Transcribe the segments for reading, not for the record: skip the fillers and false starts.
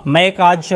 मैं एक आज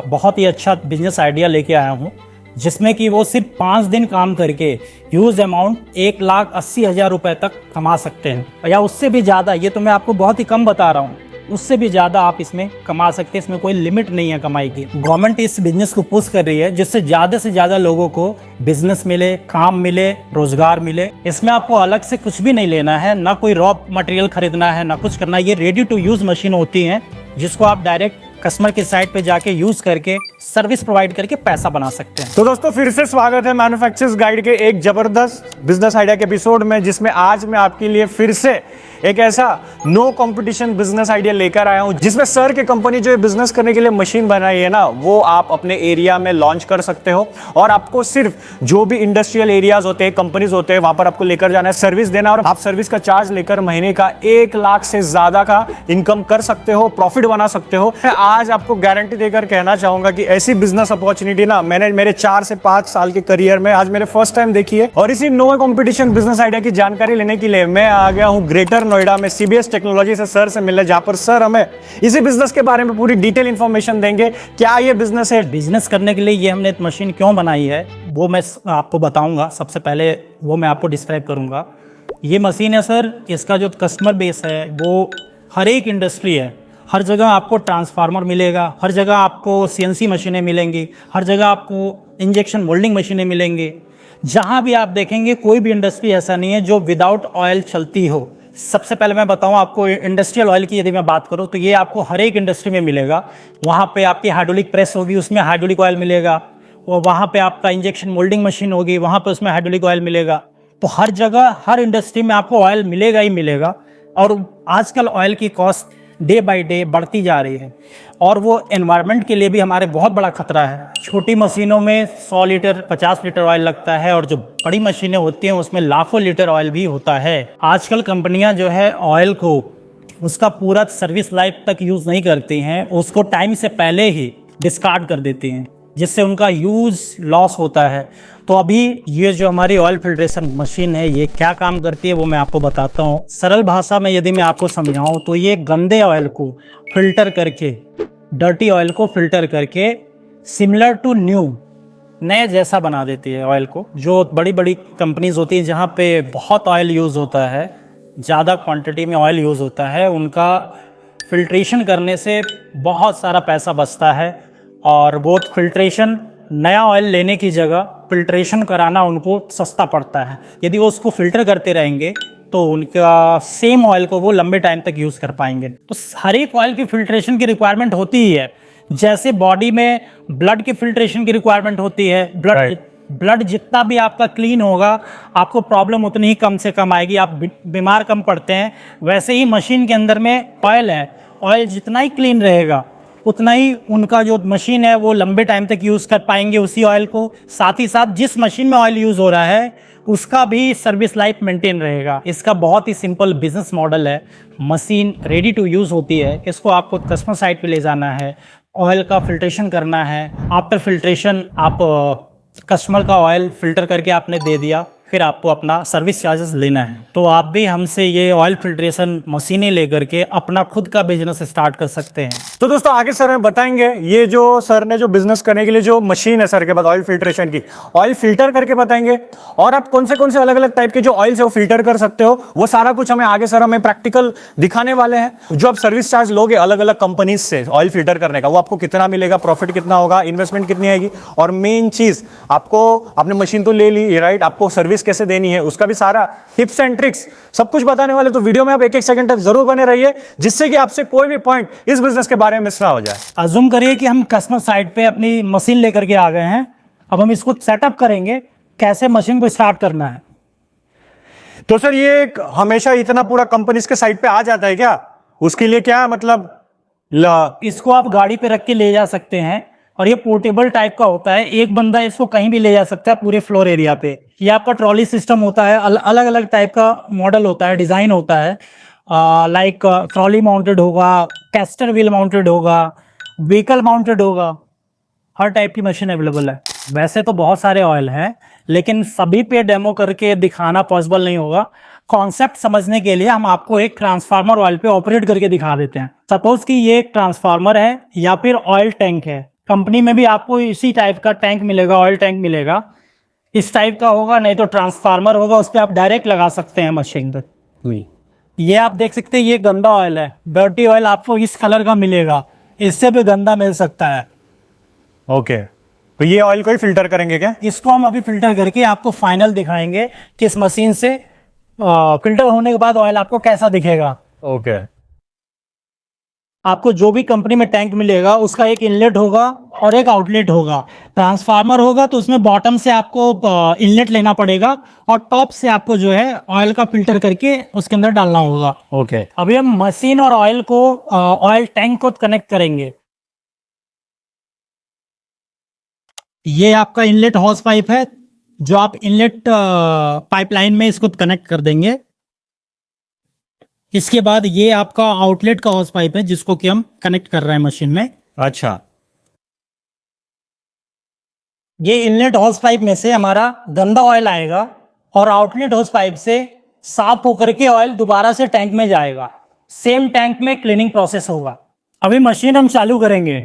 बहुत ही अच्छा बिजनेस आइडिया लेके आया हूँ, जिसमें कि वो सिर्फ 5 दिन काम करके ह्यूज अमाउंट 1,80,000 रुपये तक कमा सकते हैं, या उससे भी ज़्यादा। ये तो मैं आपको बहुत ही कम बता रहा हूँ, उससे भी ज़्यादा आप इसमें कमा सकते हैं। इसमें कोई लिमिट नहीं है कमाई की। गवर्नमेंट इस बिजनेस को पुश कर रही है, जिससे ज़्यादा से ज़्यादा लोगों को बिजनेस मिले, काम मिले, रोजगार मिले। इसमें आपको अलग से कुछ भी नहीं लेना है, ना कोई रॉ मटेरियल खरीदना है, ना कुछ करना है। ये रेडी टू यूज़ मशीन होती हैं, जिसको आप डायरेक्ट कस्टमर की साइट पे जाके यूज करके सर्विस प्रोवाइड करके पैसा बना सकते हैं। तो दोस्तों फिर से स्वागत है मैन्युफैक्चरर्स गाइड के एक जबरदस्त बिजनेस आइडिया के एपिसोड में, जिसमें आज मैं आपके लिए फिर से एक ऐसा नो कंपटीशन बिजनेस आइडिया लेकर आया हूं, जिसमें सर की कंपनी जो बिजनेस करने के लिए मशीन बनाई है ना, वो आप अपने एरिया में लॉन्च कर सकते हो। और आपको सिर्फ जो भी इंडस्ट्रियल एरियाज होते हैं, कंपनीज होते हैं, वहां पर आपको लेकर जाना है, सर्विस देना, और आप सर्विस का चार्ज लेकर महीने का 1 लाख से ज्यादा का इनकम कर सकते हो, प्रॉफिट बना सकते हो। आज आपको गारंटी देकर कहना चाहूंगा कि ऐसी बिजनेस अपॉर्चुनिटी ना मैंने मेरे 4 से 5 साल के करियर में आज मेरे फर्स्ट टाइम देखी है। और इसी नो कंपटीशन बिजनेस आइडिया की जानकारी लेने के लिए मैं आ गया हूं ग्रेटर नोएडा में सीबीएस टेक्नोलॉजी से सर से मिलने, जहां पर सर हमें इसी बिजनेस के बारे में पूरी डिटेल इंफॉर्मेशन देंगे। क्या ये बिजनेस है, बिजनेस करने के लिए ये हमने मशीन क्यों बनाई है, वो मैं आपको बताऊंगा। सबसे पहले वो मैं आपको डिस्क्राइब करूंगा। ये मशीन है सर, इसका जो कस्टमर बेस है वो हर एक इंडस्ट्री है। हर जगह आपको ट्रांसफार्मर मिलेगा, हर जगह आपको सीएनसी मशीनें मिलेंगी, हर जगह आपको इंजेक्शन मोल्डिंग मशीनें मिलेंगी। जहाँ भी आप देखेंगे कोई भी इंडस्ट्री ऐसा नहीं है जो विदाउट ऑयल चलती हो। सबसे पहले मैं बताऊं आपको, इंडस्ट्रियल ऑयल की यदि मैं बात करूं तो ये आपको हर एक इंडस्ट्री में मिलेगा। वहाँ पे आपकी हाइड्रोलिक प्रेस होगी, उसमें हाइड्रोलिक ऑयल मिलेगा। और वहाँ पे आपका इंजेक्शन मोल्डिंग मशीन होगी, वहाँ पे उसमें हाइड्रोलिक ऑयल मिलेगा। तो हर जगह हर इंडस्ट्री में आपको ऑयल मिलेगा ही मिलेगा। और आजकल ऑयल की कॉस्ट डे बाय डे बढ़ती जा रही है, और वो एनवायरनमेंट के लिए भी हमारे बहुत बड़ा खतरा है। छोटी मशीनों में 100 लीटर 50 लीटर ऑयल लगता है, और जो बड़ी मशीनें होती हैं उसमें लाखों लीटर ऑयल भी होता है। आजकल कंपनियां जो है ऑयल को उसका पूरा सर्विस लाइफ तक यूज़ नहीं करती हैं, उसको टाइम से पहले ही डिस्कार्ड कर देती हैं, जिससे उनका यूज़ लॉस होता है। तो अभी ये जो हमारी ऑयल फिल्ट्रेशन मशीन है, ये क्या काम करती है वो मैं आपको बताता हूँ। सरल भाषा में यदि मैं आपको समझाऊँ तो ये गंदे ऑयल को फिल्टर करके, डर्टी ऑयल को फिल्टर करके सिमिलर टू न्यू, नए जैसा बना देती है ऑयल को। जो बड़ी बड़ी कंपनीज होती हैं जहाँ पे बहुत ऑयल यूज़ होता है, ज़्यादा क्वांटिटी में ऑयल यूज़ होता है, उनका फिल्ट्रेशन करने से बहुत सारा पैसा बचता है। और वो फिल्ट्रेशन, नया ऑयल लेने की जगह फिल्ट्रेशन कराना उनको सस्ता पड़ता है। यदि वो उसको फिल्टर करते रहेंगे तो उनका सेम ऑयल को वो लंबे टाइम तक यूज़ कर पाएंगे। तो हर एक ऑयल की फिल्ट्रेशन की रिक्वायरमेंट होती ही है। जैसे बॉडी में ब्लड की फिल्ट्रेशन की रिक्वायरमेंट होती है, ब्लड जितना भी आपका क्लीन होगा, आपको प्रॉब्लम उतनी ही कम से कम आएगी, आप बीमार कम पड़ते हैं। वैसे ही मशीन के अंदर में ऑयल है, ऑयल जितना ही क्लीन रहेगा उतना ही उनका जो मशीन है वो लंबे टाइम तक यूज़ कर पाएंगे उसी ऑयल को। साथ ही साथ जिस मशीन में ऑयल यूज़ हो रहा है उसका भी सर्विस लाइफ मेंटेन रहेगा। इसका बहुत ही सिंपल बिजनेस मॉडल है। मशीन रेडी टू यूज़ होती है, इसको आपको कस्टमर साइट पे ले जाना है, ऑयल का फिल्ट्रेशन करना है। आफ्टर फिल्ट्रेशन आप कस्टमर का ऑयल फिल्टर करके आपने दे दिया, फिर आपको अपना सर्विस चार्जेस लेना है। तो आप भी हमसे ये ऑयल फिल्ट्रेशन मशीनें लेकर के अपना खुद का बिजनेस स्टार्ट कर सकते हैं। तो दोस्तों आगे सर हमें बताएंगे ये जो सर ने जो बिजनेस करने के लिए जो मशीन है सर के बाद ऑयल फिल्ट्रेशन की, ऑयल फिल्टर करके बताएंगे, और आप कौन से अलग अलग टाइप के जो ऑयल है वो फिल्टर कर सकते हो, वो सारा कुछ हमें आगे सर हमें प्रैक्टिकल दिखाने वाले हैं। जो आप सर्विस चार्ज लोगे अलग अलग कंपनीज से ऑयल फिल्टर करने का, वो आपको कितना मिलेगा, प्रॉफिट कितना होगा, इन्वेस्टमेंट कितनी आएगी, और मेन चीज आपको, आपने मशीन तो ले ली राइट, आपको सर्विस कैसे देनी है उसका भी सारा टिप्स एंड ट्रिक्स सब कुछ बताने वाले। तो वीडियो में आप 1-1 सेकंड तक जरूर बने रहिए, जिससे कि आपसे कोई भी पॉइंट इस बिजनेस के बारे में मिस ना हो जाए। अज्यूम करिए कि हम कस्टमर साइट पे अपनी मशीन लेकर के आ गए हैं। अब हम इसको सेटअप करेंगे, कैसे मशीन को स्टार्ट करना है। तो सर ये हमेशा इतना पूरा कंपनी के साइट पे आ जाता है क्या? उसके लिए क्या मतलब इसको आप गाड़ी पे रख के ले जा सकते हैं, और ये पोर्टेबल टाइप का होता है। एक बंदा इसको कहीं भी ले जा सकता है पूरे फ्लोर एरिया पे। ये आपका ट्रॉली सिस्टम होता है, अलग अलग टाइप का मॉडल होता है, डिज़ाइन होता है। लाइक ट्रॉली माउंटेड होगा, कैस्टर व्हील माउंटेड होगा, व्हीकल माउंटेड होगा, हर टाइप की मशीन अवेलेबल है। वैसे तो बहुत सारे ऑयल हैं, लेकिन सभी पे डेमो करके दिखाना पॉसिबल नहीं होगा। कॉन्सेप्ट समझने के लिए हम आपको एक ट्रांसफार्मर ऑयल पे ऑपरेट करके दिखा देते हैं। सपोज कि ये एक ट्रांसफार्मर है या फिर ऑयल टैंक है। कंपनी में भी आपको इसी टाइप का टैंक मिलेगा, ऑयल टैंक मिलेगा, इस टाइप का होगा, नहीं तो ट्रांसफार्मर होगा, उस पर आप डायरेक्ट लगा सकते हैं मशीन पर। ये आप देख सकते हैं, ये गंदा ऑयल है, डर्टी ऑयल आपको इस कलर का मिलेगा, इससे भी गंदा मिल सकता है। ओके, तो ये ऑयल को ही फिल्टर करेंगे क्या? इसको हम अभी फिल्टर करके आपको फाइनल दिखाएंगे कि इस मशीन से फिल्टर होने के बाद ऑयल आपको कैसा दिखेगा। ओके, आपको जो भी कंपनी में टैंक मिलेगा उसका एक इनलेट होगा और एक आउटलेट होगा। ट्रांसफार्मर होगा तो उसमें बॉटम से आपको इनलेट लेना पड़ेगा और टॉप से आपको जो है ऑयल का फिल्टर करके उसके अंदर डालना होगा। ओके, अभी हम मशीन और ऑयल को ऑयल टैंक को कनेक्ट करेंगे। ये आपका इनलेट हॉस पाइप है जो आप इनलेट पाइपलाइन में इसको कनेक्ट कर देंगे। इसके बाद ये आपका आउटलेट का हॉस पाइप है जिसको कि हम कनेक्ट कर रहे हैं मशीन में। अच्छा, ये इनलेट हॉस पाइप में से हमारा गंदा ऑयल आएगा और आउटलेट हॉस पाइप से साफ होकर के ऑयल दोबारा से टैंक में जाएगा। सेम टैंक में क्लीनिंग प्रोसेस होगा। अभी मशीन हम चालू करेंगे।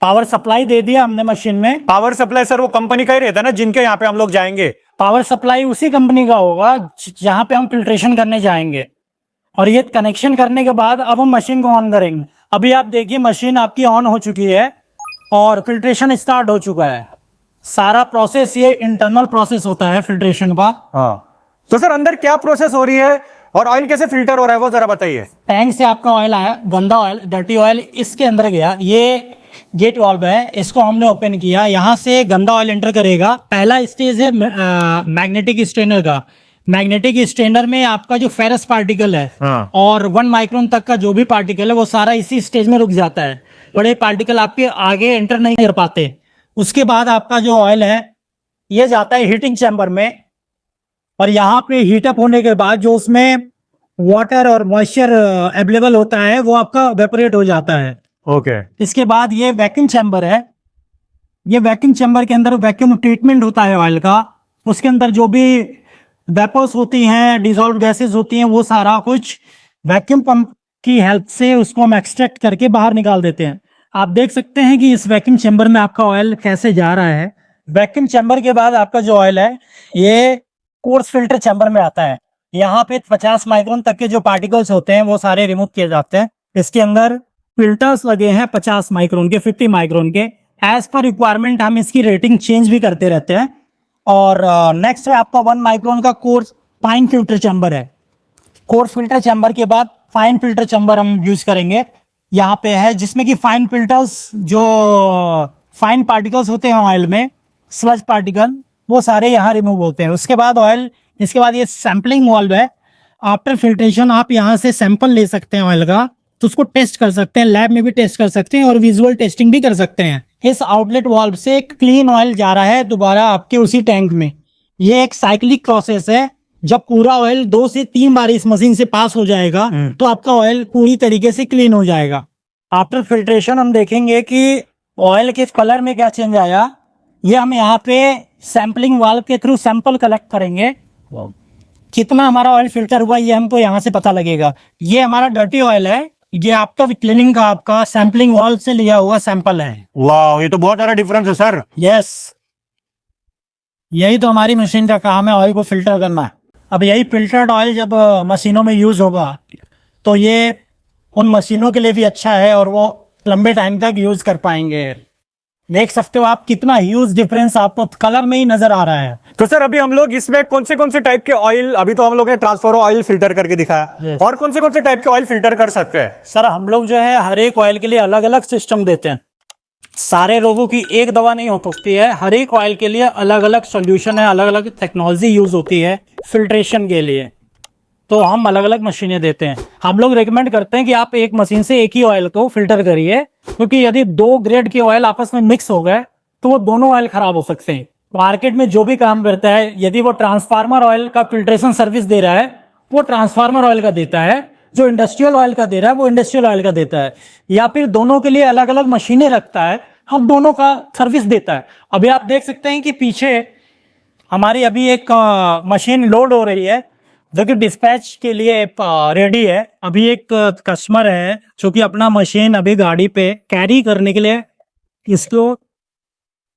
पावर सप्लाई दे दिया हमने मशीन में। पावर सप्लाई सर वो कंपनी का ही रहता है ना जिनके यहाँ पे हम लोग जाएंगे? पावर सप्लाई उसी कंपनी का होगा जहां पे हम फिल्ट्रेशन करने जाएंगे। और ये कनेक्शन करने के बाद अब हम मशीन को ऑन करेंगे। अभी आप देखिए मशीन आपकी ऑन हो चुकी है और फिल्ट्रेशन स्टार्ट हो चुका है। सारा प्रोसेस ये इंटरनल प्रोसेस होता है फिल्ट्रेशन का। हाँ, तो सर अंदर क्या प्रोसेस हो रही है और ऑयल कैसे फिल्टर हो रहा है वो जरा बताइए। टैंक से आपका ऑयल आया, गंदा ऑयल, डर्टी ऑयल इसके अंदर गया। ये गेट वाल्व है, इसको हमने ओपन किया। यहाँ से गंदा ऑयल एंटर करेगा। पहला स्टेज है मैग्नेटिक स्ट्रेनर का। मैग्नेटिक स्ट्रेनर में आपका जो फेरस पार्टिकल है और 1 माइक्रोन तक का जो भी पार्टिकल है वो सारा इसी स्टेज में रुक जाता है। बड़े पार्टिकल आपके आगे एंटर नहीं कर पाते। उसके बाद आपका जो ऑयल है ये जाता है हीटिंग चैम्बर में और यहाँ पे हीटअप होने के बाद जो उसमें वाटर और मॉइस्चर अवेलेबल होता है वो आपका वेपोरेट हो जाता है। ओके, इसके बाद ये वैक्यूम चैम्बर है। ये वैक्यूम चैम्बर के अंदर वैक्यूम ट्रीटमेंट होता है ऑयल का। उसके अंदर जो भी वेपर्स होती हैं, डिसॉल्व गैसेस होती हैं, वो सारा कुछ वैक्यूम पंप की हेल्प से उसको हम एक्सट्रैक्ट करके बाहर निकाल देते हैं। आप देख सकते हैं कि इस वैक्यूम चैम्बर में आपका ऑयल कैसे जा रहा है। वैक्यूम चैम्बर के बाद आपका जो ऑयल है ये कोर्स फिल्टर चैम्बर में आता है। यहाँ पे 50 माइक्रोन तक के जो पार्टिकल्स होते हैं वो सारे रिमूव किए जाते हैं। इसके अंदर फिल्टर्स लगे हैं 50 माइक्रोन के, 50 माइक्रोन के। एज पर रिक्वायरमेंट हम इसकी रेटिंग चेंज भी करते रहते हैं। और नेक्स्ट है आपका 1 माइक्रोन का कोर्स फाइन फिल्टर चैम्बर है। कोर्स फिल्टर चैम्बर के बाद फाइन फिल्टर चैम्बर हम यूज करेंगे। यहाँ पे है जिसमें कि फाइन फिल्टर्स, जो फाइन पार्टिकल्स होते हैं ऑयल में, स्लज पार्टिकल, वो सारे यहाँ रिमूव होते हैं। उसके बाद ऑयल, इसके बाद ये सैम्पलिंग वाल्व है। आफ्टर फिल्ट्रेशन आप यहाँ से सैंपल ले सकते हैं ऑयल का, तो उसको टेस्ट कर सकते हैं, लैब में भी टेस्ट कर सकते हैं और विजुअल टेस्टिंग भी कर सकते हैं। इस आउटलेट वाल्व से क्लीन ऑयल जा रहा है दोबारा आपके उसी टैंक में। ये एक साइक्लिक प्रोसेस है। जब पूरा ऑयल 2 से 3 बार इस मशीन से पास हो जाएगा तो आपका ऑयल पूरी तरीके से क्लीन हो जाएगा। आफ्टर फिल्ट्रेशन हम देखेंगे कि ऑयल के कलर में क्या चेंज आया। ये हम यहाँ पे सैंपलिंग वाल्व के थ्रू सैंपल कलेक्ट करेंगे। कितना हमारा ऑयल फिल्टर हुआ ये हमको यहाँ से पता लगेगा। ये हमारा डर्टी ऑयल है, ये आपका क्लीनिंग का आपका सैंपलिंग वाल्व से लिया हुआ सैंपल है। वाह, ये तो बहुत सारा डिफरेंस है सर। यस, यही तो हमारी मशीन का काम है, ऑयल को फिल्टर करना। अब यही फिल्टर्ड ऑयल जब मशीनों में यूज होगा तो ये उन मशीनों के लिए भी अच्छा है और वो लंबे टाइम तक यूज कर पाएंगे। देख सकते हो आप कितना ह्यूज डिफरेंस आपको कलर में ही नजर आ रहा है। तो सर अभी हम लोग इसमें कौन से टाइप के ऑयल, अभी तो हम लोग ने ट्रांसफॉर्मर ऑयल फिल्टर करके दिखाया, Yes. और कौन से टाइप के ऑयल फिल्टर कर सकते हैं? सर हम लोग जो है हर एक ऑयल के लिए अलग अलग सिस्टम देते हैं। सारे रोगों की एक दवा नहीं हो सकती है। हर एक ऑयल के लिए अलग अलग सोल्यूशन है, अलग अलग टेक्नोलॉजी यूज होती है फिल्ट्रेशन के लिए। तो हम अलग अलग मशीनें देते हैं। हम लोग रेकमेंड करते हैं कि आप एक मशीन से एक ही ऑयल को फिल्टर करिए, क्योंकि यदि 2 ग्रेड के ऑयल आपस में मिक्स हो गए तो वो दोनों ऑयल खराब हो सकते हैं। मार्केट में जो भी काम करता है, यदि वो ट्रांसफार्मर ऑयल का फिल्ट्रेशन सर्विस दे रहा है वो ट्रांसफार्मर ऑयल का देता है, जो इंडस्ट्रियल ऑयल का दे रहा है वो इंडस्ट्रियल ऑयल का देता है, या फिर दोनों के लिए अलग अलग मशीनें रखता है, हम दोनों का सर्विस देता है। अभी आप देख सकते हैं कि पीछे हमारी अभी एक मशीन लोड हो रही है देखिए डिस्पैच के लिए रेडी है। अभी एक कस्टमर है जो कि अपना मशीन अभी गाड़ी पे कैरी करने के लिए इसको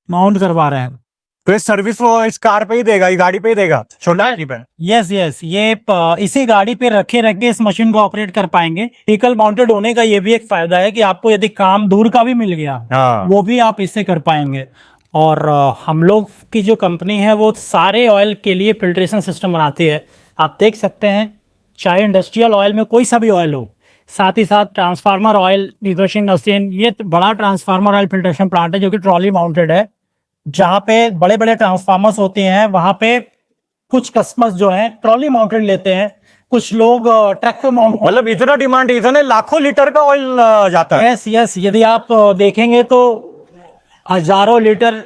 माउंट करवा रहे हैं। तो ये सर्विस वो इस कार पे ही देगा, ये गाड़ी पे ही देगा, छोटा है पे। यस यस, ये इसी गाड़ी पे रखे रखे इस मशीन को ऑपरेट कर पाएंगे। व्हीकल माउंटेड होने का ये भी एक फायदा है कि आपको यदि काम दूर का भी मिल गया हाँ। वो भी आप इससे कर पाएंगे। और हम लोग की जो कंपनी है वो सारे ऑयल के लिए फिल्ट्रेशन सिस्टम बनाती है। आप देख सकते हैं, चाहे इंडस्ट्रियल ऑयल में कोई सा भी ऑयल हो, साथ ही साथ ट्रांसफार्मर ऑयल फिल्ट्रेशन मशीन, ये बड़ा ट्रांसफार्मर ऑयल फिल्ट्रेशन प्लांट है जो कि ट्रॉली माउंटेड है। जहाँ पे बड़े बड़े ट्रांसफार्मर्स होते हैं वहाँ पे कुछ कस्टमर्स जो हैं ट्रॉली माउंटेड लेते हैं, कुछ लोग ट्रक पे माउंट। मतलब इतना डिमांड, इतने लाखों लीटर का ऑयल जाता है। यस यस, यदि आप देखेंगे तो हजारों लीटर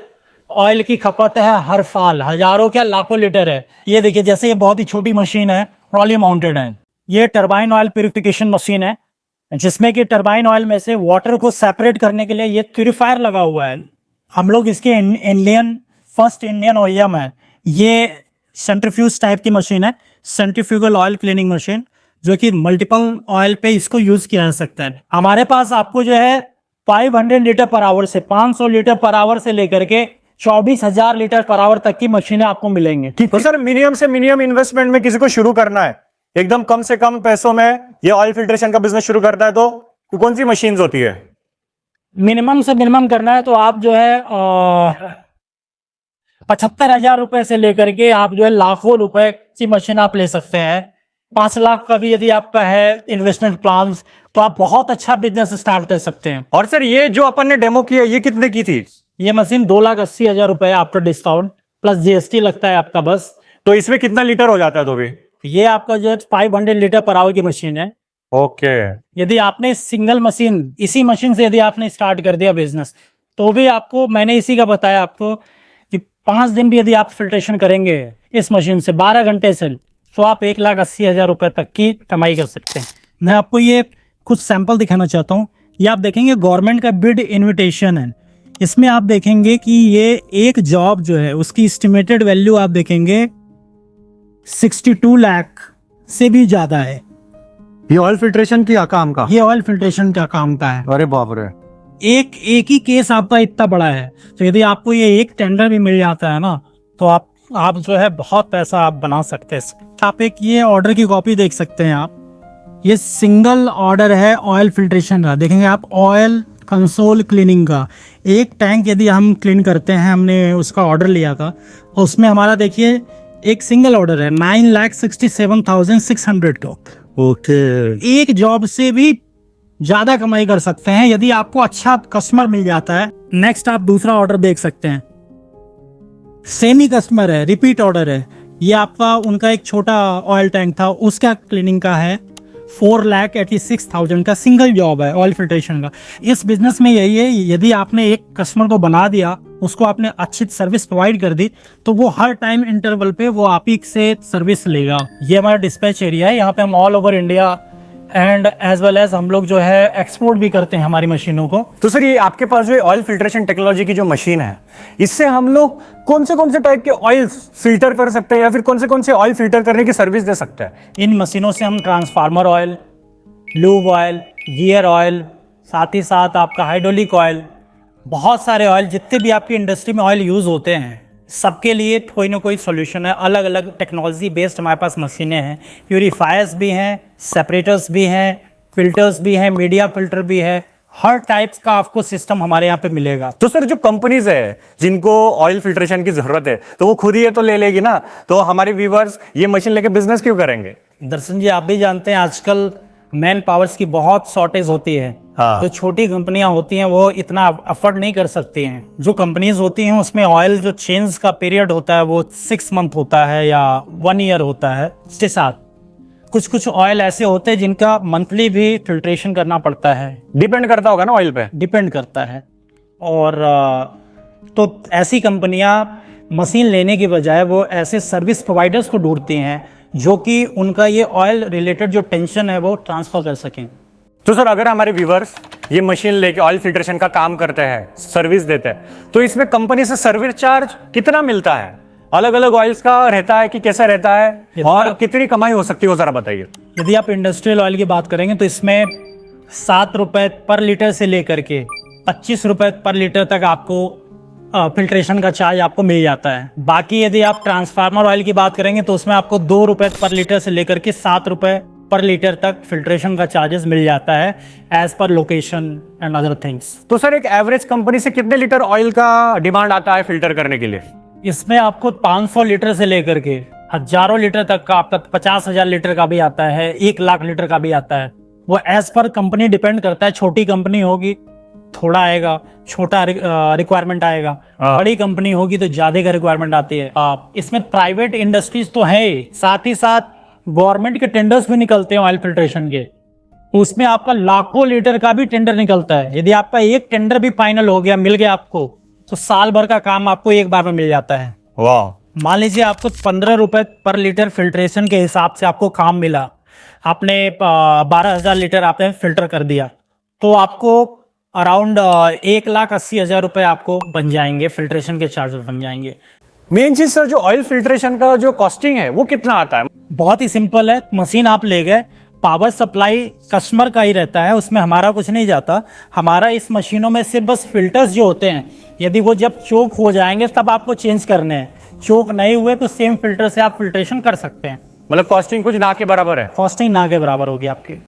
ऑयल की खपत है हर साल, हजारों क्या लाखों लीटर है। ये देखिए, जैसे ये बहुत ही छोटी मशीन है, ट्रॉली माउंटेड है। ये टरबाइन ऑयल प्यूरिफिकेशन मशीन है जिसमें कि टरबाइन ऑयल में से वाटर को सेपरेट करने के लिए ये प्यूरिफायर लगा हुआ है। हम लोग इसके इंडियन फर्स्ट इंडियन ओईएम है। ये सेंट्रीफ्यूज टाइप की मशीन है, सेंट्रीफ्यूगल ऑयल क्लीनिंग मशीन, जो कि मल्टीपल ऑयल पे इसको यूज किया जा सकता है। हमारे पास आपको जो है 500 लीटर पर आवर से 500 लीटर पर आवर से लेकर के 24,000 लीटर पर आवर तक की मशीनें आपको मिलेंगी। ठीक तो सर मिनिमम से मिनिमम इन्वेस्टमेंट में किसी को शुरू करना है, एकदम कम से कम पैसों में ये ऑयल फिल्ट्रेशन का बिजनेस शुरू करता है, तो कौन सी मशीन्स होती है? मिनिमम से मिनिमम करना है तो आप जो है 75,000 रुपए से लेकर के आप जो है लाखों रुपए की मशीन आप ले सकते हैं। 5 लाख का भी यदि आपका है इन्वेस्टमेंट प्लान तो आप बहुत अच्छा बिजनेस स्टार्ट कर सकते हैं। और सर ये जो अपन ने डेमो किया ये कितने की थी? ये मशीन 2,80,000 रुपए आफ्टर डिस्काउंट प्लस जीएसटी लगता है आपका बस। तो इसमें कितना लीटर हो जाता है? तो भी ये आपका जो है 500 लीटर पर आवर की मशीन है। ओके। यदि आपने सिंगल मशीन, इसी मशीन से यदि आपने स्टार्ट कर दिया बिजनेस, तो भी आपको, मैंने इसी का बताया आपको कि 5 दिन भी यदि आप फिल्ट्रेशन करेंगे इस मशीन से 12 घंटे से, तो आप 1,80,000 रुपए तक की कमाई कर सकते हैं। मैं आपको ये कुछ सैंपल दिखाना चाहता हूँ। ये आप देखेंगे गवर्नमेंट का बिड इन्विटेशन है। इसमें आप देखेंगे कि ये एक जॉब जो है उसकी एस्टिमेटेड वैल्यू आप देखेंगे 62 लाख से भी ज्यादा है। ये ऑयल फिल्ट्रेशन की काम का, ये ऑयल फिल्ट्रेशन का काम का है। अरे बाप रे। एक ही केस आपका इतना बड़ा है, तो यदि आपको ये एक टेंडर भी मिल जाता है ना, तो आप जो है बहुत पैसा आप बना सकते हैं। आप एक ये ऑर्डर की कॉपी देख सकते हैं आप, ये सिंगल ऑर्डर है ऑयल फिल्ट्रेशन का। देखेंगे आप, ऑयल कंसोल क्लीनिंग का एक टैंक यदि हम क्लीन करते हैं, हमने उसका ऑर्डर लिया था, उसमें हमारा देखिए एक सिंगल ऑर्डर है 9,67,600 का। ओके। एक जॉब से भी ज्यादा कमाई कर सकते हैं यदि आपको अच्छा कस्टमर मिल जाता है। नेक्स्ट आप दूसरा ऑर्डर देख सकते हैं, सेम ही कस्टमर है, रिपीट ऑर्डर है। ये आपका उनका एक छोटा ऑयल टैंक था, उसका क्लीनिंग का है, 4,86,000 का सिंगल जॉब है ऑयल फिल्ट्रेशन का। इस बिजनेस में यही है, यदि आपने एक कस्टमर को बना दिया, उसको आपने अच्छी सर्विस प्रोवाइड कर दी, तो वो हर टाइम इंटरवल पे वो आप ही से सर्विस लेगा। ये हमारा डिस्पैच एरिया है, यहाँ पे हम all over India and as well as हम लोग जो है एक्सपोर्ट भी करते हैं हमारी मशीनों को। तो सर ये आपके पास जो ऑयल फिल्ट्रेशन टेक्नोलॉजी की जो मशीन है, इससे हम लोग कौन से टाइप के ऑयल फिल्टर कर सकते हैं, या फिर कौन से ऑयल फिल्टर करने की सर्विस दे सकते हैं? इन मशीनों से हम transformer oil, lube oil, gear oil, साथ ही साथ आपका हाइड्रोलिक ऑयल, बहुत सारे ऑयल, जितने भी आपकी इंडस्ट्री में ऑयल यूज़ होते हैं, सबके लिए कोई ना कोई सॉल्यूशन है। अलग अलग टेक्नोलॉजी बेस्ड हमारे पास मशीनें हैं। प्यूरीफायर्स भी हैं, सेपरेटर्स भी हैं, फिल्टर्स भी हैं, मीडिया फिल्टर भी है, हर टाइप्स का आपको सिस्टम हमारे यहाँ पे मिलेगा। तो सर जो कंपनीज है जिनको ऑयल फिल्ट्रेशन की जरूरत है, तो वो खुद ही ये तो ले लेगी ना, तो हमारे व्यूअर्स ये मशीन लेके बिजनेस क्यों करेंगे? दर्शन जी, आप भी जानते हैं आजकल मैन पावर्स की बहुत शॉर्टेज होती है। हाँ। तो छोटी कंपनियां होती हैं वो इतना अफोर्ड नहीं कर सकती हैं। जो कंपनीज होती हैं उसमें ऑयल जो चेंज का पीरियड होता है वो 6 मंथ होता है या 1 ईयर होता है। इसके साथ कुछ ऑयल ऐसे होते हैं जिनका मंथली भी फिल्ट्रेशन करना पड़ता है। डिपेंड करता होगा ना ऑयल पे? डिपेंड करता है। और तो ऐसी कंपनियां मशीन लेने की बजाय वो ऐसे सर्विस प्रोवाइडर्स को ढूंढती हैं जो कि उनका ये ऑयल रिलेटेड जो टेंशन है वो ट्रांसफर कर सकें। तो सर अगर हमारे व्यूअर्स ये मशीन लेके ऑयल फिल्ट्रेशन का काम करते हैं, सर्विस देते हैं, तो इसमें कंपनी से सर्विस चार्ज कितना मिलता है? अलग अलग ऑयल्स का रहता है कि कैसा रहता है और कितनी कमाई हो सकती है वो जरा बताइए। यदि आप इंडस्ट्रियल ऑयल की बात करेंगे तो इसमें 7 रुपए पर लीटर से लेकर के 25 रुपए पर लीटर तक आपको फिल्ट्रेशन का चार्ज आपको मिल जाता है। बाकी यदि आप ट्रांसफार्मर ऑयल की बात करेंगे तो उसमें आपको 2 रुपए पर लीटर से लेकर के 7 रुपए पर लीटर तक फिल्ट्रेशन का चार्जेस मिल जाता है as per location and other things. तो सर एक एवरेज कंपनी से कितने लीटर ऑयल का डिमांड आता है फिल्टर करने के लिए? इसमें आपको 500 लीटर से लेकर के हजारों लीटर तक का, आपका 50,000 लीटर का भी आता है, 1 लाख लीटर का भी आता है। वो एज पर कंपनी डिपेंड करता है। छोटी कंपनी होगी थोड़ा आएगा, छोटा रिक्वायरमेंट आएगा। बड़ी कंपनी होगी तो ज्यादा का रिक्वायरमेंट आती है। इसमें प्राइवेट इंडस्ट्रीज तो है, साथ ही साथ गवर्नमेंट के टेंडर्स भी निकलते हैं ऑयल फिल्ट्रेशन के। उसमें आपका लाखों लीटर का भी टेंडर निकलता है। यदि आपका एक टेंडर भी फाइनल हो गया, मिल गया आपको, तो साल भर का काम आपको एक बार में मिल जाता है। वाह। मान लीजिए आपको 15 रुपए पर लीटर फिल्ट्रेशन के हिसाब से आपको काम मिला, आपने 12,000 लीटर आपने फिल्टर कर दिया, तो आपको अराउंड 1,80,000 रुपए आपको बन जाएंगे, फिल्ट्रेशन के चार्जेस बन जाएंगे। मेन चीज सर जो ऑयल फिल्ट्रेशन का जो कॉस्टिंग है वो कितना आता है? बहुत ही सिंपल है। मशीन आप ले गए, पावर सप्लाई कस्टमर का ही रहता है, उसमें हमारा कुछ नहीं जाता। हमारा इस मशीनों में सिर्फ बस फिल्टर्स जो होते हैं, यदि वो जब चोक हो जाएंगे तब आपको चेंज करने हैं। चोक नहीं हुए तो सेम फिल्टर से आप फिल्ट्रेशन कर सकते हैं। मतलब कॉस्टिंग कुछ ना के बराबर है? कॉस्टिंग ना के बराबर होगी आपकी।